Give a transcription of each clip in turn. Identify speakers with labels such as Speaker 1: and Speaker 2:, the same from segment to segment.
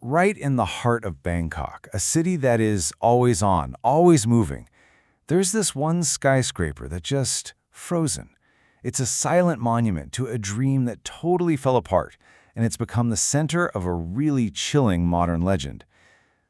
Speaker 1: Right in the heart of Bangkok, a city that is always on, always moving, there's this one skyscraper that's just frozen. It's a silent monument to a dream that totally fell apart, and it's become the center of a really chilling modern legend.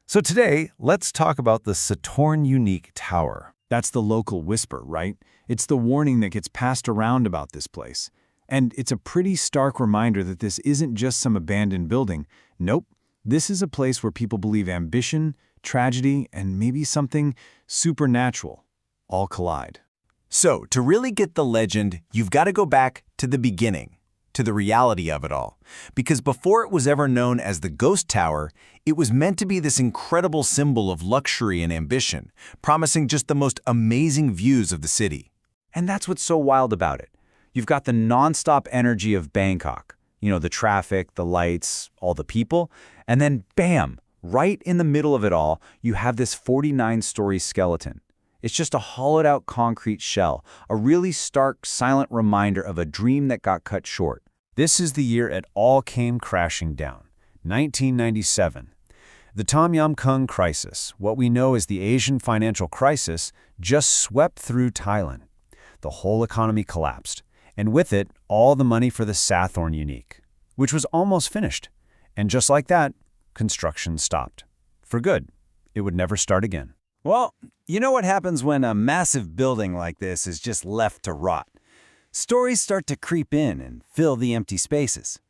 Speaker 1: So today, let's talk about the Sathorn Unique Tower.
Speaker 2: That's the local whisper, right? It's the warning that gets passed around about this place. And it's a pretty stark reminder that this isn't just some abandoned building. Nope, this is a place where people believe ambition, tragedy, and maybe something supernatural all collide.
Speaker 3: So, to really get the legend, you've got to go back to the beginning, to the reality of it all. Because before it was ever known as the Ghost Tower, it was meant to be this incredible symbol of luxury and ambition, promising just the most amazing views of the city.
Speaker 4: And that's what's so wild about it. You've got the nonstop energy of Bangkok, the traffic, the lights, all the people, and then bam, right in the middle of it all, you have this 49-story skeleton. It's just a hollowed-out concrete shell, a really stark, silent reminder of a dream that got cut short.
Speaker 2: This is the year it all came crashing down, 1997. The Tom Yum Kung crisis, what we know as the Asian financial crisis, just swept through Thailand. The whole economy collapsed, and with it, all the money for the Sathorn Unique, which was almost finished. And just like that, construction stopped. For good. It would never start again.
Speaker 4: Well, you know what happens when a massive building like this is just left to rot? Stories start to creep in and fill the empty spaces.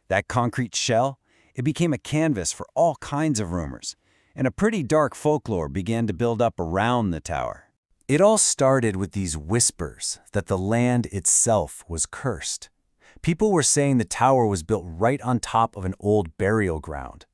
Speaker 4: That concrete shell, it became a canvas for all kinds of rumors, and a pretty dark folklore began to build up around the tower. It all started with these whispers that the land itself was cursed. People were saying the tower was built right on top of an old burial ground.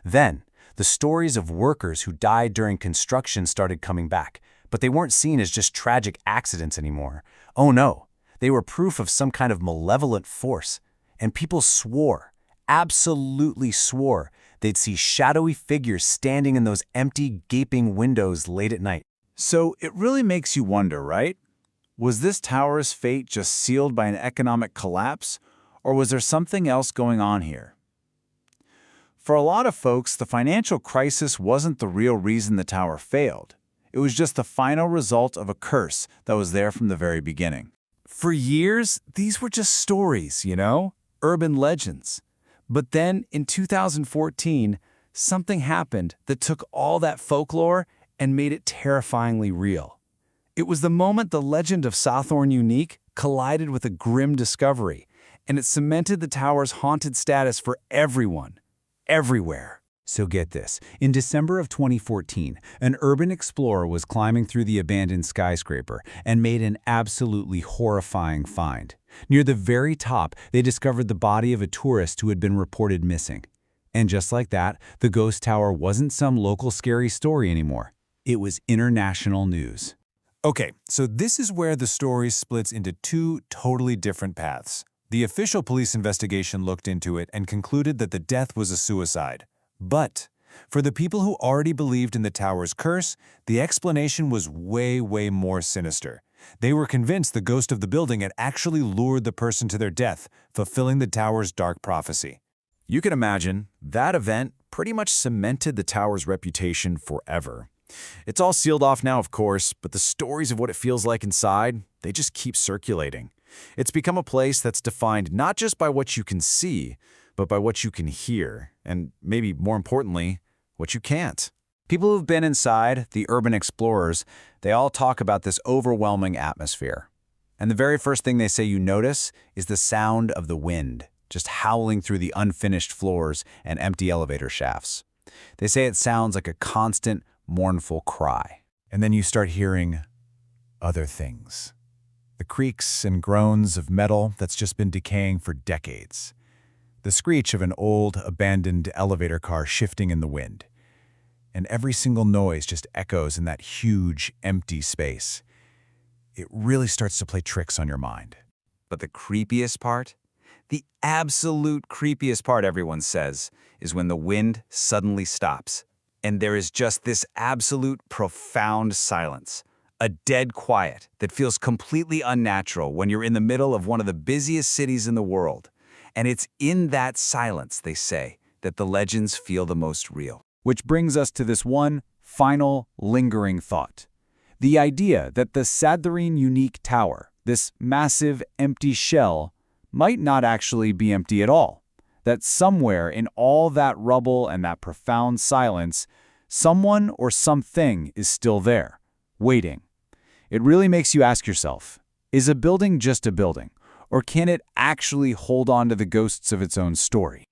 Speaker 4: Then, the stories of workers who died during construction started coming back, but they weren't seen as just tragic accidents anymore. Oh no, they were proof of some kind of malevolent force. And people swore, absolutely swore, they'd see shadowy figures standing in those empty, gaping windows late at night.
Speaker 2: So it really makes you wonder, right? Was this tower's fate just sealed by an economic collapse, or was there something else going on here? For a lot of folks, the financial crisis wasn't the real reason the tower failed. It was just the final result of a curse that was there from the very beginning. For years, these were just stories, urban legends. But then, in 2014, something happened that took all that folklore and made it terrifyingly real. It was the moment the legend of Sathorn Unique collided with a grim discovery, and it cemented the tower's haunted status for everyone, everywhere.
Speaker 4: So get this, in December of 2014, an urban explorer was climbing through the abandoned skyscraper and made an absolutely horrifying find. Near the very top, they discovered the body of a tourist who had been reported missing. And just like that, the ghost tower wasn't some local scary story anymore. It was international news.
Speaker 2: Okay, so this is where the story splits into two totally different paths. The official police investigation looked into it and concluded that the death was a suicide. But for the people who already believed in the tower's curse, the explanation was way more sinister. They were convinced the ghost of the building had actually lured the person to their death, fulfilling the tower's dark prophecy.
Speaker 3: You can imagine, that event pretty much cemented the tower's reputation forever. It's all sealed off now, of course, but the stories of what it feels like inside, they just keep circulating. It's become a place that's defined not just by what you can see, but by what you can hear, and maybe more importantly, what you can't.
Speaker 4: People who've been inside, the urban explorers, they all talk about this overwhelming atmosphere. And the very first thing they say you notice is the sound of the wind, just howling through the unfinished floors and empty elevator shafts. They say it sounds like a constant, mournful cry.
Speaker 1: And then you start hearing other things. The creaks and groans of metal that's just been decaying for decades. The screech of an old, abandoned elevator car shifting in the wind. And every single noise just echoes in that huge, empty space. It really starts to play tricks on your mind.
Speaker 4: But the creepiest part? The absolute creepiest part, everyone says, is when the wind suddenly stops. And there is just this absolute profound silence. A dead quiet that feels completely unnatural when you're in the middle of one of the busiest cities in the world. And it's in that silence, they say,
Speaker 2: that the legends feel the most real.
Speaker 3: Which brings us to this one final, lingering thought. The idea that the Sathorn Unique Tower, this massive, empty shell, might not actually be empty at all. That somewhere in all that rubble and that profound silence, someone or something is still there, waiting. It really makes you ask yourself, is a building just a building, or can it actually hold on to the ghosts of its own story?